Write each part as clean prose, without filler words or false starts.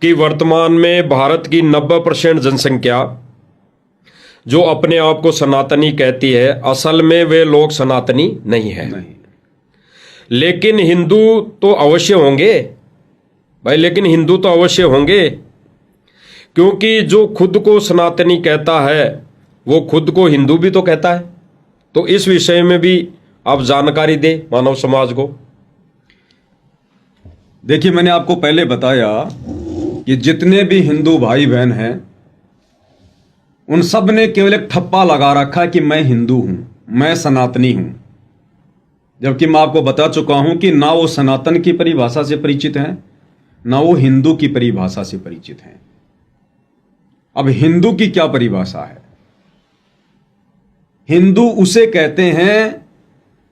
कि वर्तमान में भारत की 90% जनसंख्या जो अपने आप को सनातनी कहती है, असल में वे लोग सनातनी नहीं है। नहीं। लेकिन हिंदू तो अवश्य होंगे भाई, लेकिन हिंदू तो अवश्य होंगे, क्योंकि जो खुद को सनातनी कहता है वो खुद को हिंदू भी तो कहता है। तो इस विषय में भी आप जानकारी दे मानव समाज को। देखिए, मैंने आपको पहले बताया कि जितने भी हिंदू भाई बहन हैं उन सब ने केवल एक ठप्पा लगा रखा है कि मैं हिंदू हूं, मैं सनातनी हूं, जबकि मैं आपको बता चुका हूं कि ना वो सनातन की परिभाषा से परिचित हैं, ना वो हिंदू की परिभाषा से परिचित हैं। अब हिंदू की क्या परिभाषा है? हिंदू उसे कहते हैं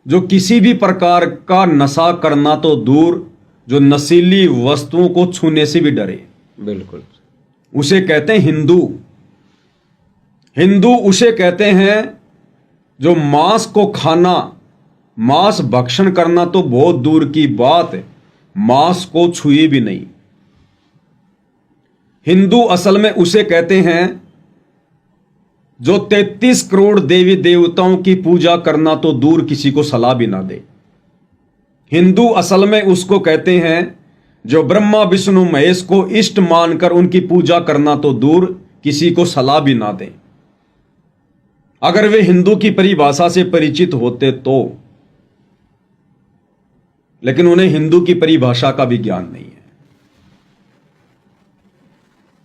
जो किसी भी प्रकार का नशा करना तो दूर, जो नशीली वस्तुओं को छूने से भी डरे, बिल्कुल, उसे कहते हैं हिंदू। हिंदू उसे कहते हैं जो मांस को खाना, मांस भक्षण करना तो बहुत दूर की बात है, मांस को छुए भी नहीं। हिंदू असल में उसे कहते हैं जो 33 करोड़ देवी देवताओं की पूजा करना तो दूर किसी को सलाह भी ना दे। हिंदू असल में उसको कहते हैं जो ब्रह्मा विष्णु महेश को इष्ट मानकर उनकी पूजा करना तो दूर किसी को सलाह भी ना दे। अगर वे हिंदू की परिभाषा से परिचित होते तो, लेकिन उन्हें हिंदू की परिभाषा का भी ज्ञान नहीं है।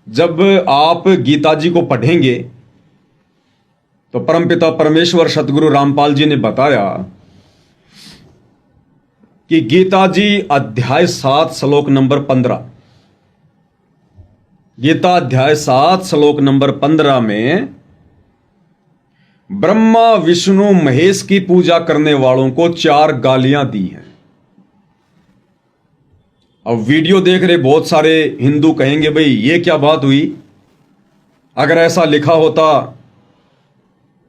जब आप गीता जी को पढ़ेंगे तो परमपिता परमेश्वर सतगुरु रामपाल जी ने बताया कि गीता जी अध्याय 7 श्लोक नंबर 15, गीता अध्याय 7 श्लोक नंबर 15 में ब्रह्मा विष्णु महेश की पूजा करने वालों को 4 गालियां दी हैं। अब वीडियो देख रहे बहुत सारे हिंदू कहेंगे भाई ये क्या बात हुई, अगर ऐसा लिखा होता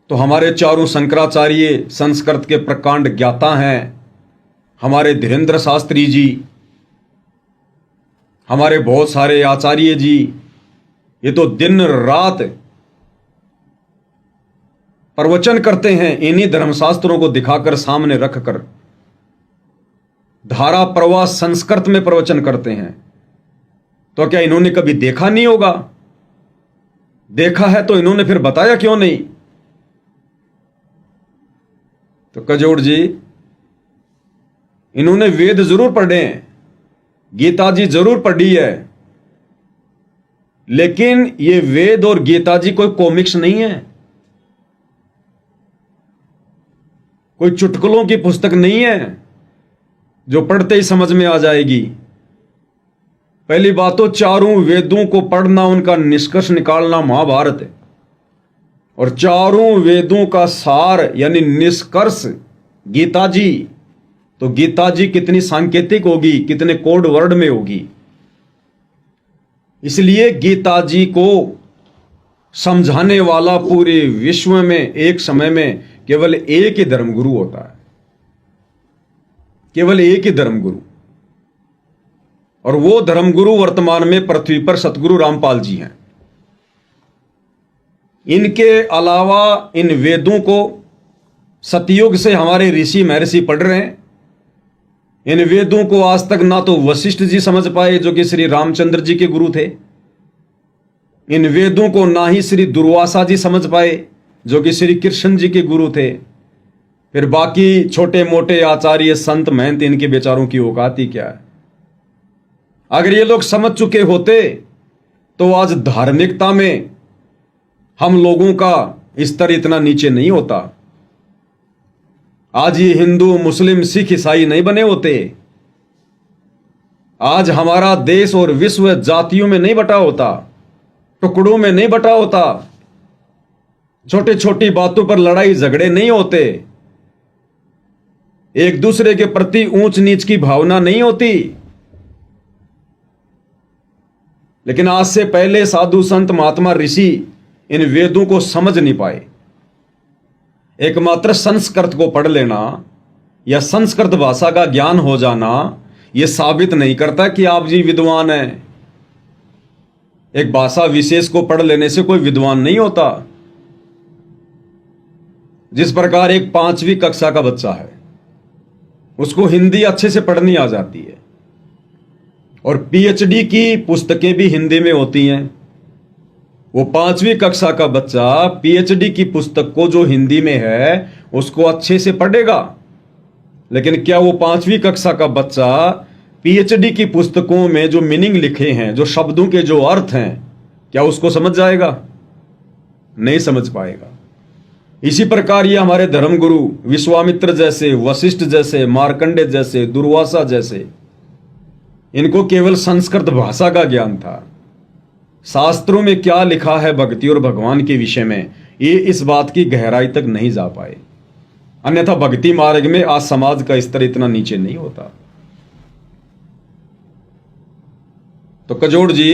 तो हमारे चारों शंकराचार्य संस्कृत के प्रकांड ज्ञाता हैं, हमारे धीरेन्द्र शास्त्री जी, हमारे बहुत सारे आचार्य जी, ये तो दिन रात प्रवचन करते हैं, इन्हीं धर्मशास्त्रों को दिखाकर सामने रखकर धारा प्रवाह संस्कृत में प्रवचन करते हैं। तो क्या इन्होंने कभी देखा नहीं होगा? देखा है तो इन्होंने फिर बताया क्यों नहीं? तो कजोड़ जी, इन्होंने वेद जरूर पढ़े हैं, गीता जी जरूर पढ़ी है, लेकिन ये वेद और गीता जी कोई कॉमिक्स नहीं है, कोई चुटकुलों की पुस्तक नहीं है जो पढ़ते ही समझ में आ जाएगी। पहली बात तो चारों वेदों को पढ़ना, उनका निष्कर्ष निकालना महाभारत है, और चारों वेदों का सार यानी निष्कर्ष गीता जी। तो गीता जी कितनी सांकेतिक होगी, कितने कोड वर्ड में होगी। इसलिए गीता जी को समझाने वाला पूरे विश्व में एक समय में केवल एक ही धर्मगुरु होता है, केवल एक ही धर्मगुरु, और वो धर्मगुरु वर्तमान में पृथ्वी पर सतगुरु रामपाल जी हैं। इनके अलावा इन वेदों को सतयुग से हमारे ऋषि महर्षि पढ़ रहे हैं। इन वेदों को आज तक ना तो वशिष्ठ जी समझ पाए जो कि श्री रामचंद्र जी के गुरु थे, इन वेदों को ना ही श्री दुर्वासा जी समझ पाए जो कि श्री कृष्ण जी के गुरु थे। फिर बाकी छोटे मोटे आचार्य संत महंत, इनके बेचारों की औकात ही क्या है? अगर ये लोग समझ चुके होते तो आज धार्मिकता में हम लोगों का स्तर इतना नीचे नहीं होता, आज ये हिंदू मुस्लिम सिख ईसाई नहीं बने होते, आज हमारा देश और विश्व जातियों में नहीं बटा होता, टुकड़ों में नहीं बटा होता, छोटी छोटी बातों पर लड़ाई झगड़े नहीं होते, एक दूसरे के प्रति ऊंच नीच की भावना नहीं होती। लेकिन आज से पहले साधु संत महात्मा ऋषि इन वेदों को समझ नहीं पाए। एकमात्र संस्कृत को पढ़ लेना या संस्कृत भाषा का ज्ञान हो जाना यह साबित नहीं करता कि आप जी विद्वान हैं। एक भाषा विशेष को पढ़ लेने से कोई विद्वान नहीं होता। जिस प्रकार एक 5वीं कक्षा का बच्चा है, उसको हिंदी अच्छे से पढ़नी आ जाती है, और पीएचडी की पुस्तकें भी हिंदी में होती हैं। वो 5वीं कक्षा का बच्चा पीएचडी की पुस्तक को जो हिंदी में है उसको अच्छे से पढ़ेगा, लेकिन क्या वो 5वीं कक्षा का बच्चा पीएचडी की पुस्तकों में जो मीनिंग लिखे हैं, जो शब्दों के जो अर्थ हैं, क्या उसको समझ जाएगा? नहीं समझ पाएगा। इसी प्रकार ये हमारे धर्मगुरु विश्वामित्र जैसे, वशिष्ठ जैसे, मार्कंडे जैसे, दुर्वासा जैसे, इनको केवल संस्कृत भाषा का ज्ञान था। शास्त्रों में क्या लिखा है भक्ति और भगवान के विषय में, ये इस बात की गहराई तक नहीं जा पाए। अन्यथा भक्ति मार्ग में आज समाज का स्तर इतना नीचे नहीं होता। तो कजोड़ जी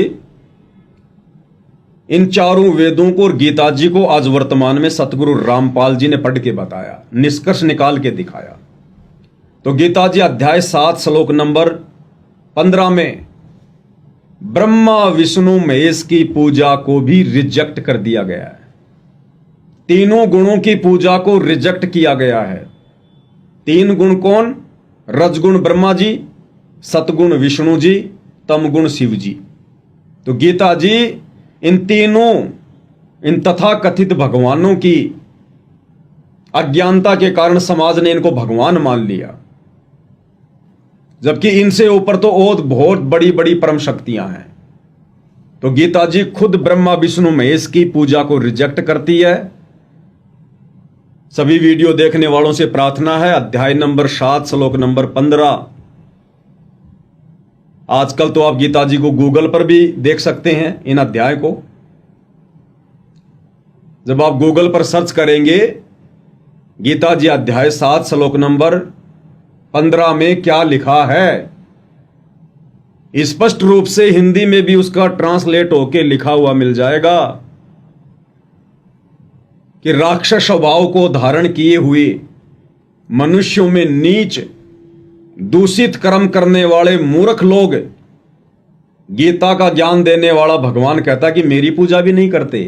इन चारों वेदों को और गीता जी को आज वर्तमान में सतगुरु रामपाल जी ने पढ़ के बताया, निष्कर्ष निकाल के दिखाया। तो गीता जी अध्याय 7 श्लोक नंबर 15 में ब्रह्मा विष्णु महेश की पूजा को भी रिजेक्ट कर दिया गया है। तीनों गुणों की पूजा को रिजेक्ट किया गया है। 3 गुण कौन? रजगुण ब्रह्मा जी, सतगुण विष्णु जी, तमगुण शिव जी। तो गीता जी इन तीनों, इन तथाकथित भगवानों की अज्ञानता के कारण समाज ने इनको भगवान मान लिया, जबकि इनसे ऊपर तो और बहुत बड़ी बड़ी परम शक्तियां हैं। तो गीता जी खुद ब्रह्मा विष्णु महेश की पूजा को रिजेक्ट करती है। सभी वीडियो देखने वालों से प्रार्थना है, अध्याय नंबर 7 श्लोक नंबर 15। आजकल तो आप गीता जी को गूगल पर भी देख सकते हैं, इन अध्याय को। जब आप गूगल पर सर्च करेंगे गीता जी अध्याय 7 श्लोक नंबर 15 में क्या लिखा है, स्पष्ट रूप से हिंदी में भी उसका ट्रांसलेट होके लिखा हुआ मिल जाएगा कि राक्षस स्वभाव को धारण किए हुए मनुष्यों में नीच दूषित कर्म करने वाले मूर्ख लोग, गीता का ज्ञान देने वाला भगवान कहता कि मेरी पूजा भी नहीं करते,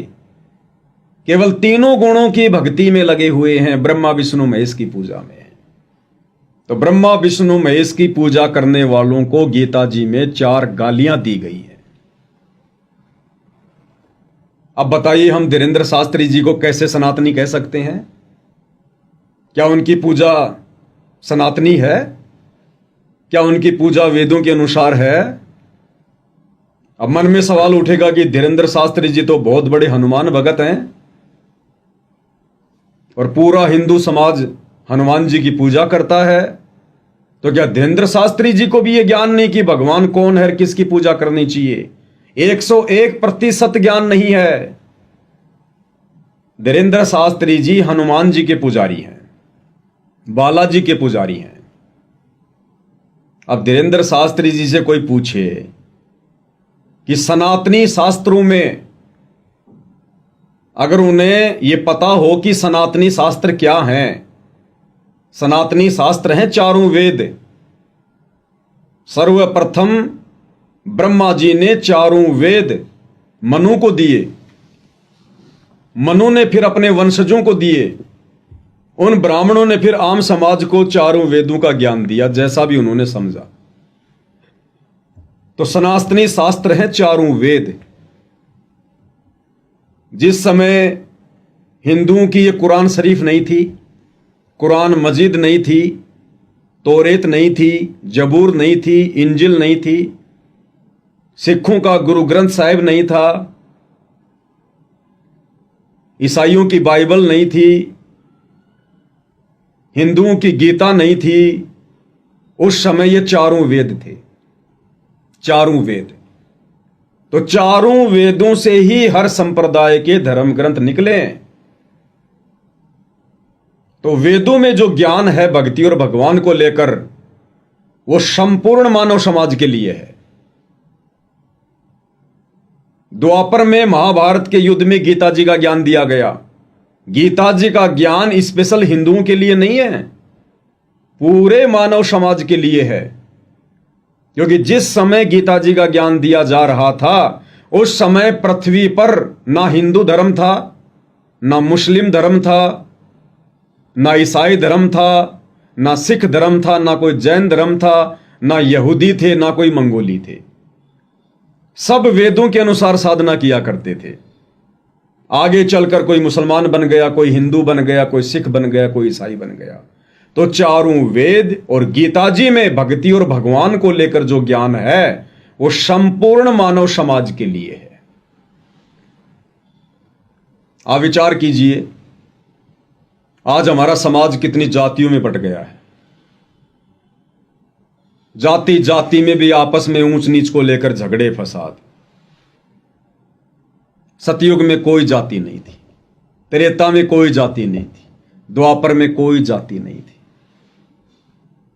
केवल तीनों गुणों की भक्ति में लगे हुए हैं, ब्रह्मा विष्णु महेश की पूजा में। तो ब्रह्मा विष्णु महेश की पूजा करने वालों को गीता जी में 4 गालियां दी गई है। अब बताइए हम धीरेन्द्र शास्त्री जी को कैसे सनातनी कह सकते हैं? क्या उनकी पूजा सनातनी है? क्या उनकी पूजा वेदों के अनुसार है? अब मन में सवाल उठेगा कि धीरेन्द्र शास्त्री जी तो बहुत बड़े हनुमान भगत हैं और पूरा हिंदू समाज हनुमान जी की पूजा करता है, तो क्या धीरेन्द्र शास्त्री जी को भी यह ज्ञान नहीं कि भगवान कौन है, किसकी पूजा करनी चाहिए? 101% ज्ञान नहीं है। धीरेन्द्र शास्त्री जी हनुमान जी के पुजारी हैं, बालाजी के पुजारी हैं। अब धीरेन्द्र शास्त्री जी से कोई पूछे कि सनातनी शास्त्रों में, अगर उन्हें यह पता हो कि सनातनी शास्त्र क्या हैं, सनातनी शास्त्र हैं 4 वेद। सर्वप्रथम ब्रह्मा जी ने 4 वेद मनु को दिए, मनु ने फिर अपने वंशजों को दिए, उन ब्राह्मणों ने फिर आम समाज को 4 वेदों का ज्ञान दिया, जैसा भी उन्होंने समझा। तो सनातनी शास्त्र हैं 4 वेद। जिस समय हिंदुओं की ये कुरान शरीफ नहीं थी, कुरान मजीद नहीं थी, तौरेत नहीं थी, जबूर नहीं थी, इंजिल नहीं थी, सिखों का गुरु ग्रंथ साहिब नहीं था, ईसाइयों की बाइबल नहीं थी, हिंदुओं की गीता नहीं थी, उस समय ये 4 वेद थे। 4 वेद। तो 4 वेदों से ही हर संप्रदाय के धर्म ग्रंथ निकले। तो वेदों में जो ज्ञान है भक्ति और भगवान को लेकर, वो संपूर्ण मानव समाज के लिए है। द्वापर में महाभारत के युद्ध में गीता जी का ज्ञान दिया गया। गीता जी का ज्ञान स्पेशल हिंदुओं के लिए नहीं है, पूरे मानव समाज के लिए है। क्योंकि जिस समय गीता जी का ज्ञान दिया जा रहा था उस समय पृथ्वी पर ना हिंदू धर्म था, ना मुस्लिम धर्म था, ना ईसाई धर्म था, ना सिख धर्म था, ना कोई जैन धर्म था, ना यहूदी थे, ना कोई मंगोली थे। सब वेदों के अनुसार साधना किया करते थे। आगे चलकर कोई मुसलमान बन गया, कोई हिंदू बन गया, कोई सिख बन गया, कोई ईसाई बन गया। तो चारों वेद और गीता जी में भक्ति और भगवान को लेकर जो ज्ञान है वो संपूर्ण मानव समाज के लिए है। आप विचार कीजिए, आज हमारा समाज कितनी जातियों में बट गया है। जाति जाति में भी आपस में ऊंच नीच को लेकर झगड़े फसाद। सतयुग में कोई जाति नहीं थी, त्रेता में कोई जाति नहीं थी, द्वापर में कोई जाति नहीं थी।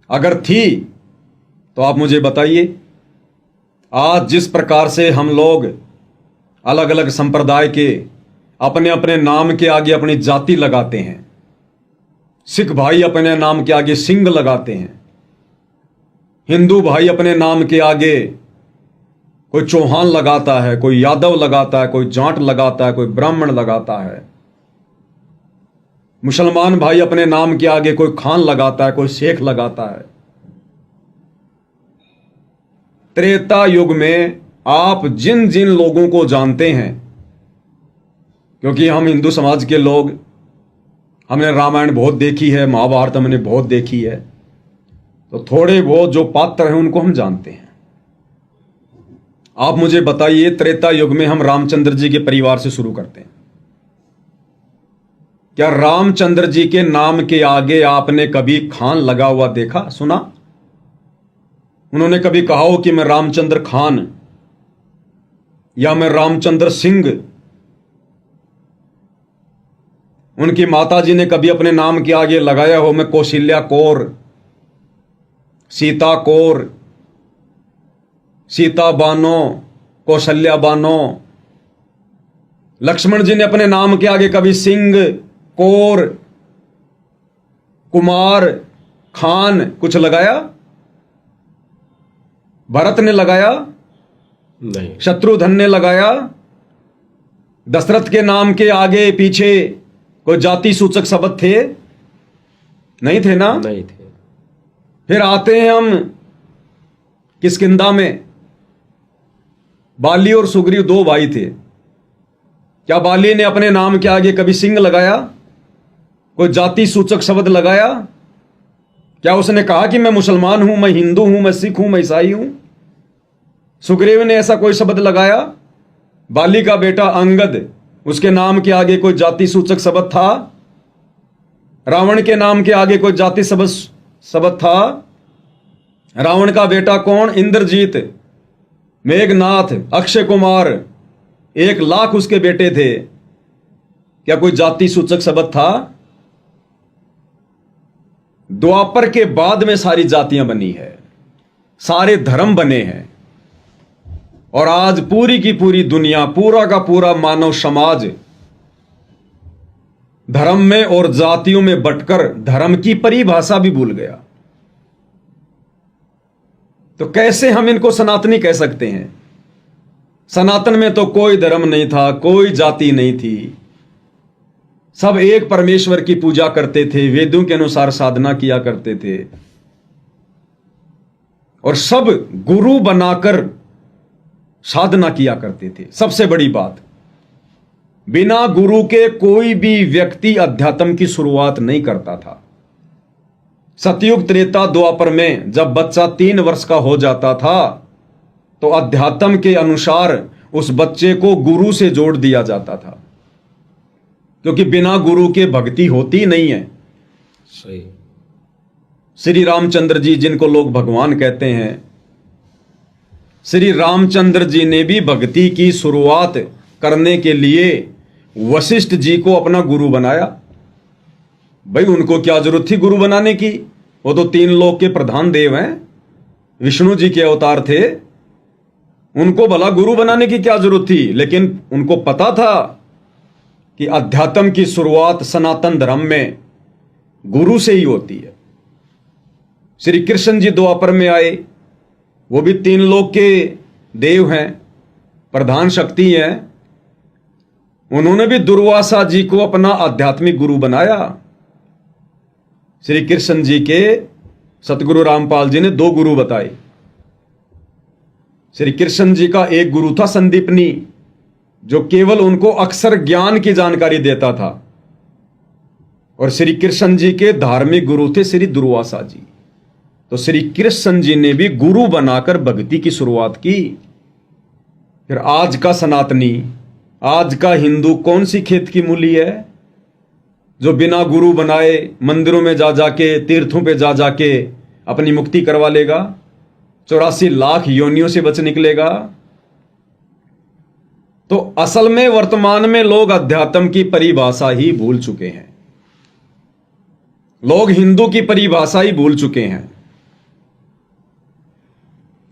अगर थी तो आप मुझे बताइए। आज जिस प्रकार से हम लोग अलग अलग संप्रदाय के अपने अपने नाम के आगे अपनी जाति लगाते हैं, सिख भाई अपने नाम के आगे सिंह लगाते हैं, हिंदू भाई अपने नाम के आगे कोई चौहान लगाता है, कोई यादव लगाता है, कोई जाट लगाता है, कोई ब्राह्मण लगाता है, मुसलमान भाई अपने नाम के आगे कोई खान लगाता है, कोई शेख लगाता है। त्रेता युग में आप जिन जिन लोगों को जानते हैं, क्योंकि हम हिंदू समाज के लोग, हमने रामायण बहुत देखी है, महाभारत हमने बहुत देखी है, तो थोड़े बहुत जो पात्र हैं उनको हम जानते हैं। आप मुझे बताइए, त्रेता युग में हम रामचंद्र जी के परिवार से शुरू करते हैं। क्या रामचंद्र जी के नाम के आगे आपने कभी खान लगा हुआ देखा, सुना? उन्होंने कभी कहा हो कि मैं रामचंद्र खान या मैं रामचंद्र सिंह? उनकी माता जी ने कभी अपने नाम के आगे लगाया हो मैं कौशल्या कौर, सीता कौर, सीता बानो, कौशल्या बानो? लक्ष्मण जी ने अपने नाम के आगे कभी सिंह, कौर, कुमार, खान कुछ लगाया? भरत ने लगाया? नहीं। शत्रुघ्न ने लगाया? दशरथ के नाम के आगे पीछे कोई जाति सूचक शब्द थे? नहीं थे ना? नहीं थे। फिर आते हैं हम किष्किंधा में। बाली और सुग्रीव दो भाई थे। क्या बाली ने अपने नाम के आगे कभी सिंह लगाया? कोई जाति सूचक शब्द लगाया? क्या उसने कहा कि मैं मुसलमान हूं, मैं हिंदू हूं, मैं सिख हूं, मैं ईसाई हूं? सुग्रीव ने ऐसा कोई शब्द लगाया? बाली का बेटा अंगद, उसके नाम के आगे कोई जाति सूचक शब्द था? रावण के नाम के आगे कोई जाति शब्द था? रावण का बेटा कौन? इंद्रजीत, मेघनाथ, अक्षय कुमार, 1,00,000 उसके बेटे थे। क्या कोई जाति सूचक शब्द था? द्वापर के बाद में सारी जातियां बनी है, सारे धर्म बने हैं, और आज पूरी की पूरी दुनिया, पूरा का पूरा मानव समाज धर्म में और जातियों में बंटकर धर्म की परिभाषा भी भूल गया। तो कैसे हम इनको सनातनी कह सकते हैं? सनातन में तो कोई धर्म नहीं था, कोई जाति नहीं थी, सब एक परमेश्वर की पूजा करते थे, वेदों के अनुसार साधना किया करते थे, और सब गुरु बनाकर साधना किया करते थे। सबसे बड़ी बात, बिना गुरु के कोई भी व्यक्ति अध्यात्म की शुरुआत नहीं करता था। सतयुग, त्रेता, द्वापर में जब बच्चा 3 वर्ष का हो जाता था तो अध्यात्म के अनुसार उस बच्चे को गुरु से जोड़ दिया जाता था, क्योंकि बिना गुरु के भक्ति होती नहीं है। सही। श्री रामचंद्र जी, जिनको लोग भगवान कहते हैं, श्री रामचंद्र जी ने भी भक्ति की शुरुआत करने के लिए वशिष्ठ जी को अपना गुरु बनाया। भाई उनको क्या जरूरत थी गुरु बनाने की? वो तो 3 लोक के प्रधान देव हैं, विष्णु जी के अवतार थे, उनको भला गुरु बनाने की क्या जरूरत थी? लेकिन उनको पता था कि अध्यात्म की शुरुआत सनातन धर्म में गुरु से ही होती है। श्री कृष्ण जी द्वापर में आए, वो भी 3 लोक के देव हैं, प्रधान शक्ति हैं, उन्होंने भी दुर्वासा जी को अपना आध्यात्मिक गुरु बनाया। श्री कृष्ण जी के सतगुरु रामपाल जी ने 2 गुरु बताए। श्री कृष्ण जी का एक गुरु था संदीपनी, जो केवल उनको अक्षर ज्ञान की जानकारी देता था, और श्री कृष्ण जी के धार्मिक गुरु थे श्री दुर्वासा जी। तो श्री कृष्ण जी ने भी गुरु बनाकर भक्ति की शुरुआत की। फिर आज का सनातनी, आज का हिंदू कौन सी खेत की मूली है जो बिना गुरु बनाए मंदिरों में जा जाके, तीर्थों पे जा जाके अपनी मुक्ति करवा लेगा, 84 लाख योनियों से बच निकलेगा। तो असल में वर्तमान में लोग अध्यात्म की परिभाषा ही भूल चुके हैं, लोग हिंदू की परिभाषा ही भूल चुके हैं।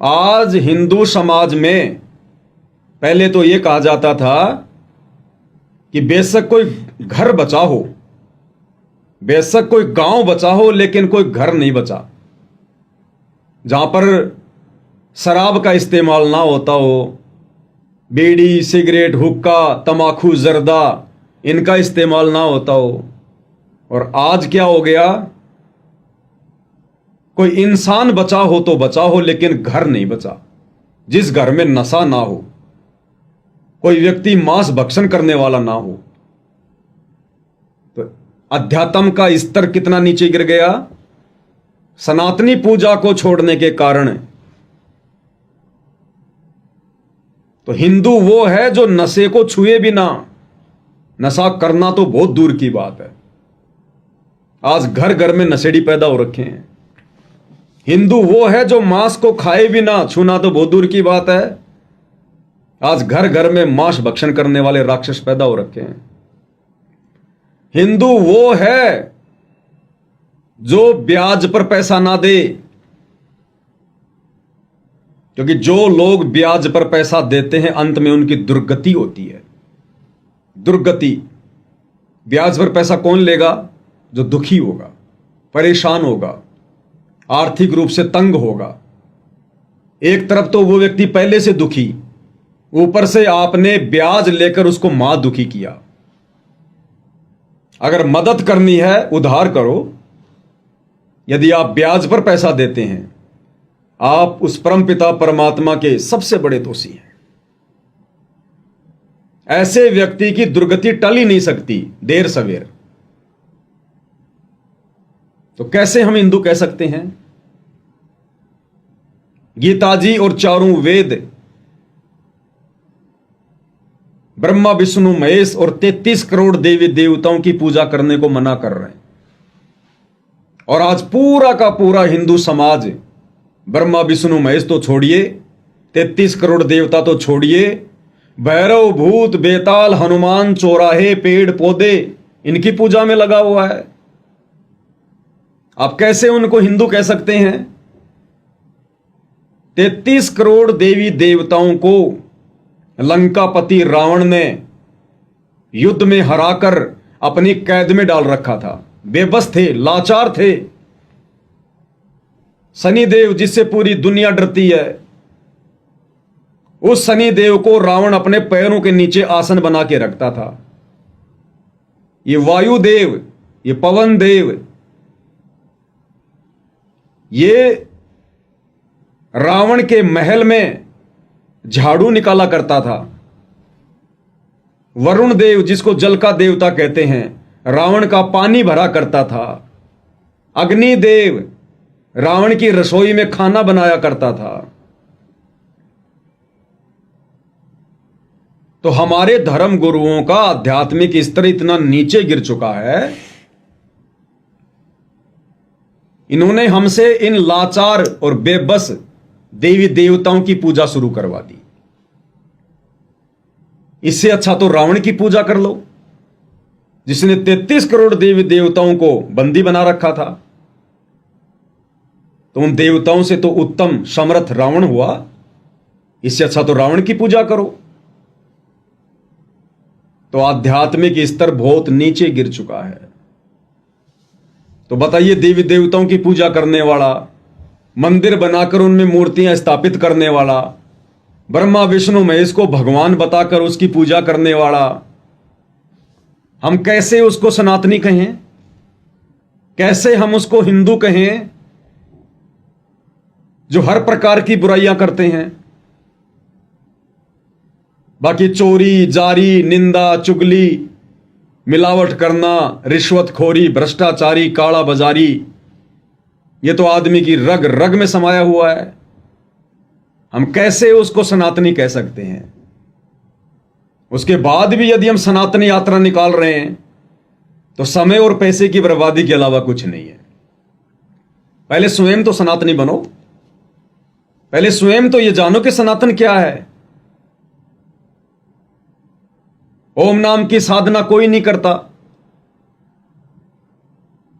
आज हिंदू समाज में पहले तो यह कहा जाता था कि बेशक कोई घर बचा हो, बेशक कोई गांव बचा हो, लेकिन कोई घर नहीं बचा जहां पर शराब का इस्तेमाल ना होता हो, बीड़ी, सिगरेट, हुक्का, तमाकू, जर्दा, इनका इस्तेमाल ना होता हो। और आज क्या हो गया, कोई इंसान बचा हो तो बचा हो, लेकिन घर नहीं बचा जिस घर में नशा ना हो, कोई व्यक्ति मांस भक्षण करने वाला ना हो। तो अध्यात्म का स्तर कितना नीचे गिर गया सनातनी पूजा को छोड़ने के कारण। तो हिंदू वो है जो नशे को छुए भी ना, नशा करना तो बहुत दूर की बात है। आज घर घर में नशेड़ी पैदा हो रखे हैं। हिंदू वो है जो मांस को खाए भी ना, छूना तो बहुत दूर की बात है। आज घर घर में मांस भक्षण करने वाले राक्षस पैदा हो रखे हैं। हिंदू वो है जो ब्याज पर पैसा ना दे, क्योंकि जो लोग ब्याज पर पैसा देते हैं अंत में उनकी दुर्गति होती है। दुर्गति। ब्याज पर पैसा कौन लेगा? जो दुखी होगा, परेशान होगा, आर्थिक रूप से तंग होगा। एक तरफ तो वो व्यक्ति पहले से दुखी, ऊपर से आपने ब्याज लेकर उसको मां दुखी किया। अगर मदद करनी है उधार करो। यदि आप ब्याज पर पैसा देते हैं, आप उस परमपिता परमात्मा के सबसे बड़े दोषी हैं। ऐसे व्यक्ति की दुर्गति टल ही नहीं सकती देर सवेर। तो कैसे हम हिंदू कह सकते हैं? गीता जी और चारों वेद ब्रह्मा, विष्णु, महेश और 33 करोड़ देवी देवताओं की पूजा करने को मना कर रहे हैं। और आज पूरा का पूरा हिंदू समाज ब्रह्मा, विष्णु, महेश तो छोड़िए, 33 करोड़ देवता तो छोड़िए, भैरव, भूत, बेताल, हनुमान, चौराहे, पेड़ पौधे, इनकी पूजा में लगा हुआ है। आप कैसे उनको हिंदू कह सकते हैं? 33 करोड़ देवी देवताओं को लंकापति रावण ने युद्ध में हराकर अपनी कैद में डाल रखा था। बेबस थे, लाचार थे। शनिदेव जिससे पूरी दुनिया डरती है, उस शनिदेव को रावण अपने पैरों के नीचे आसन बना के रखता था। ये वायुदेव, ये पवन देव, ये रावण के महल में झाड़ू निकाला करता था। वरुण देव, जिसको जल का देवता कहते हैं, रावण का पानी भरा करता था। अग्निदेव रावण की रसोई में खाना बनाया करता था। तो हमारे धर्म गुरुओं का आध्यात्मिक स्तर इतना नीचे गिर चुका है, इन्होंने हमसे इन लाचार और बेबस देवी देवताओं की पूजा शुरू करवा दी। इससे अच्छा तो रावण की पूजा कर लो, जिसने 33 करोड़ देवी देवताओं को बंदी बना रखा था। तो उन देवताओं से तो उत्तम समर्थ रावण हुआ। इससे अच्छा तो रावण की पूजा करो। तो आध्यात्मिक स्तर बहुत नीचे गिर चुका है। तो बताइए, देवी देवताओं की पूजा करने वाला, मंदिर बनाकर उनमें मूर्तियां स्थापित करने वाला, ब्रह्मा विष्णु महेश को भगवान बताकर उसकी पूजा करने वाला, हम कैसे उसको सनातनी कहें? कैसे हम उसको हिंदू कहें जो हर प्रकार की बुराइयां करते हैं? बाकी चोरी, जारी, निंदा, चुगली, मिलावट करना, रिश्वतखोरी, भ्रष्टाचारी, काला बाजारी, ये तो आदमी की रग रग में समाया हुआ है। हम कैसे उसको सनातनी कह सकते हैं? उसके बाद भी यदि हम सनातनी यात्रा निकाल रहे हैं तो समय और पैसे की बर्बादी के अलावा कुछ नहीं है। पहले स्वयं तो सनातनी बनो, पहले स्वयं तो ये जानो कि सनातन क्या है। ओम नाम की साधना कोई नहीं करता,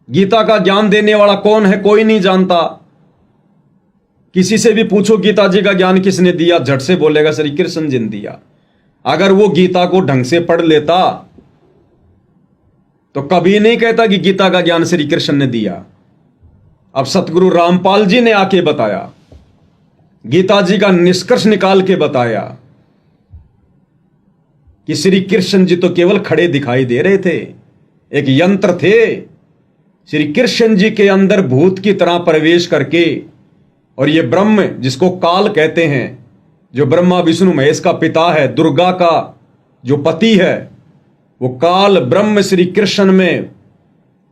गीता का ज्ञान देने वाला कौन है कोई नहीं जानता। किसी से भी पूछो गीता जी का ज्ञान किसने दिया, झट से बोलेगा श्री कृष्ण जी ने दिया। अगर वो गीता को ढंग से पढ़ लेता तो कभी नहीं कहता कि गीता का ज्ञान श्री कृष्ण ने दिया। अब सतगुरु रामपाल जी ने आके बताया, गीता जी का निष्कर्ष निकाल के बताया कि श्री कृष्ण जी तो केवल खड़े दिखाई दे रहे थे, एक यंत्र थे। श्री कृष्ण जी के अंदर भूत की तरह प्रवेश करके, और ये ब्रह्म जिसको काल कहते हैं, जो ब्रह्मा विष्णु महेश का पिता है, दुर्गा का जो पति है, वो काल ब्रह्म श्री कृष्ण में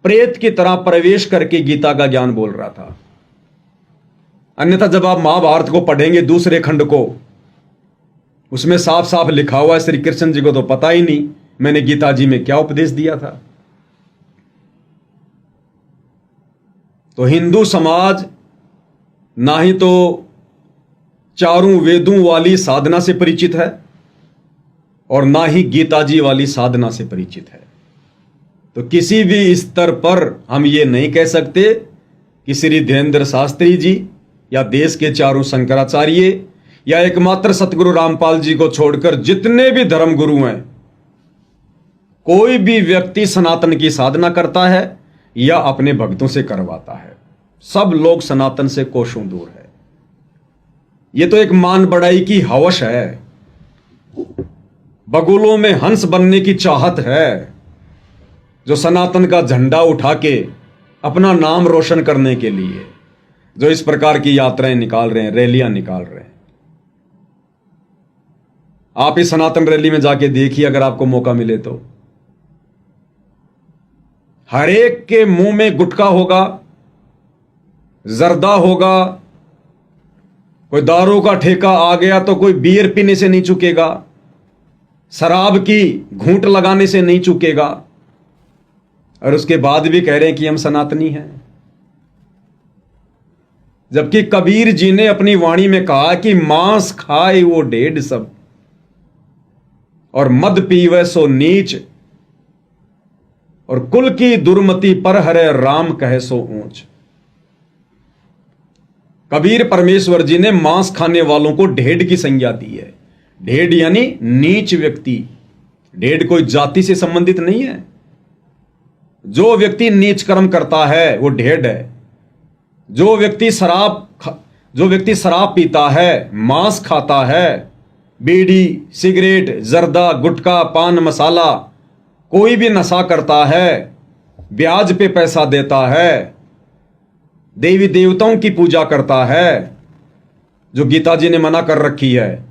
प्रेत की तरह प्रवेश करके गीता का ज्ञान बोल रहा था। अन्यथा जब आप महाभारत को पढ़ेंगे दूसरे खंड को, उसमें साफ साफ लिखा हुआ है, श्री कृष्ण जी को तो पता ही नहीं मैंने गीता जी में क्या उपदेश दिया था। तो हिंदू समाज ना ही तो चारों वेदों वाली साधना से परिचित है और ना ही गीता जी वाली साधना से परिचित है। तो किसी भी स्तर पर हम ये नहीं कह सकते कि श्री धीरेन्द्र शास्त्री जी या देश के चारों शंकराचार्य या एकमात्र सतगुरु रामपाल जी को छोड़कर जितने भी धर्म गुरु हैं, कोई भी व्यक्ति सनातन की साधना करता है या अपने भक्तों से करवाता है, सब लोग सनातन से कोसों दूर है। यह तो एक मान बढ़ाई की हवस है, बगुलों में हंस बनने की चाहत है, जो सनातन का झंडा उठा के अपना नाम रोशन करने के लिए जो इस प्रकार की यात्राएं निकाल रहे हैं, रैलियां निकाल रहे हैं। आप इस सनातन रैली में जाके देखिए, अगर आपको मौका मिले तो हर एक के मुंह में गुटखा होगा, जर्दा होगा, कोई दारू का ठेका आ गया तो कोई बियर पीने से नहीं चुकेगा, शराब की घूंट लगाने से नहीं चुकेगा, और उसके बाद भी कह रहे हैं कि हम सनातनी हैं। जबकि कबीर जी ने अपनी वाणी में कहा कि मांस खाए वो ढेड सब, और मद पीवे सो नीच, और कुल की दुर्मति पर हरे राम कहे सो ऊंच। कबीर परमेश्वर जी ने मांस खाने वालों को ढेड की संज्ञा दी है। ढेड यानी नीच व्यक्ति। ढेड कोई जाति से संबंधित नहीं है। जो व्यक्ति नीच कर्म करता है वो ढेड है। जो व्यक्ति शराब पीता है, मांस खाता है, बीड़ी, सिगरेट, जर्दा, गुटखा, पान मसाला, कोई भी नशा करता है, ब्याज पे पैसा देता है, देवी देवताओं की पूजा करता है, जो गीता जी ने मना कर रखी है,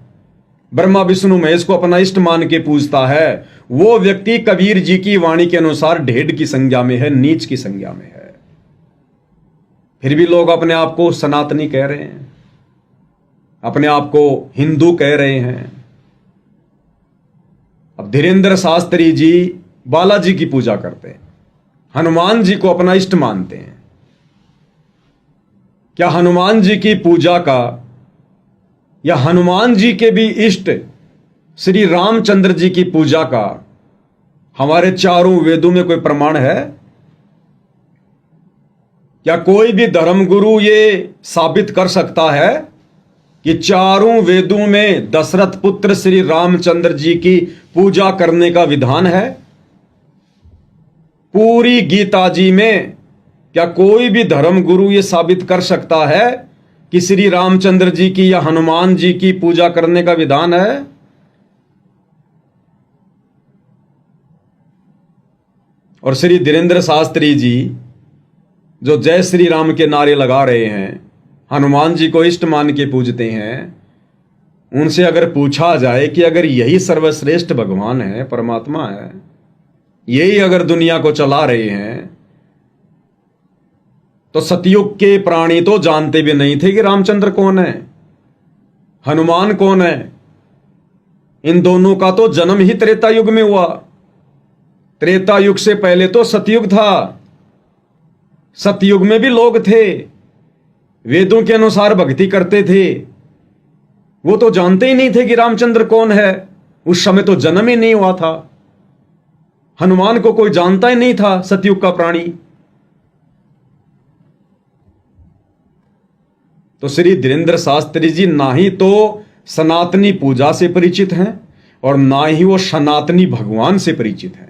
ब्रह्मा विष्णु महेश को अपना इष्ट मान के पूजता है, वो व्यक्ति कबीर जी की वाणी के अनुसार ढेड की संज्ञा में है, नीच की संज्ञा में है। फिर भी लोग अपने आप को सनातनी कह रहे हैं, अपने आप को हिंदू कह रहे हैं। अब धीरेन्द्र शास्त्री जी बालाजी की पूजा करते हैं, हनुमान जी को अपना इष्ट मानते हैं। क्या हनुमान जी की पूजा का या हनुमान जी के भी इष्ट श्री रामचंद्र जी की पूजा का हमारे चारों वेदों में कोई प्रमाण है? क्या कोई भी धर्मगुरु ये साबित कर सकता है कि चारों वेदों में दशरथ पुत्र श्री रामचंद्र जी की पूजा करने का विधान है? पूरी गीता जी में क्या कोई भी धर्मगुरु ये साबित कर सकता है कि श्री रामचंद्र जी की या हनुमान जी की पूजा करने का विधान है? और श्री धीरेन्द्र शास्त्री जी जो जय श्री राम के नारे लगा रहे हैं, हनुमान जी को इष्ट मान के पूजते हैं, उनसे अगर पूछा जाए कि अगर यही सर्वश्रेष्ठ भगवान है, परमात्मा है, यही अगर दुनिया को चला रहे हैं, तो सतयुग के प्राणी तो जानते भी नहीं थे कि रामचंद्र कौन है, हनुमान कौन है। इन दोनों का तो जन्म ही त्रेता युग में हुआ। त्रेता युग से पहले तो सतयुग था। सतयुग में भी लोग थे, वेदों के अनुसार भक्ति करते थे, वो तो जानते ही नहीं थे कि रामचंद्र कौन है। उस समय तो जन्म ही नहीं हुआ था। हनुमान को कोई जानता ही नहीं था, सतयुग का प्राणी। तो श्री धीरेन्द्र शास्त्री जी ना ही तो सनातनी पूजा से परिचित हैं और ना ही वो सनातनी भगवान से परिचित हैं।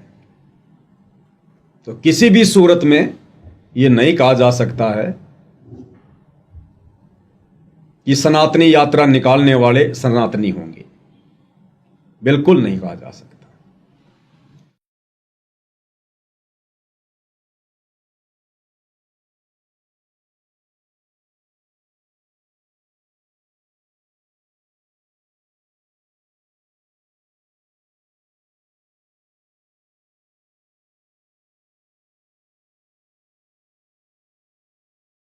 तो किसी भी सूरत में ये नहीं कहा जा सकता है कि सनातनी यात्रा निकालने वाले सनातनी होंगे। बिल्कुल नहीं कहा जा सकता।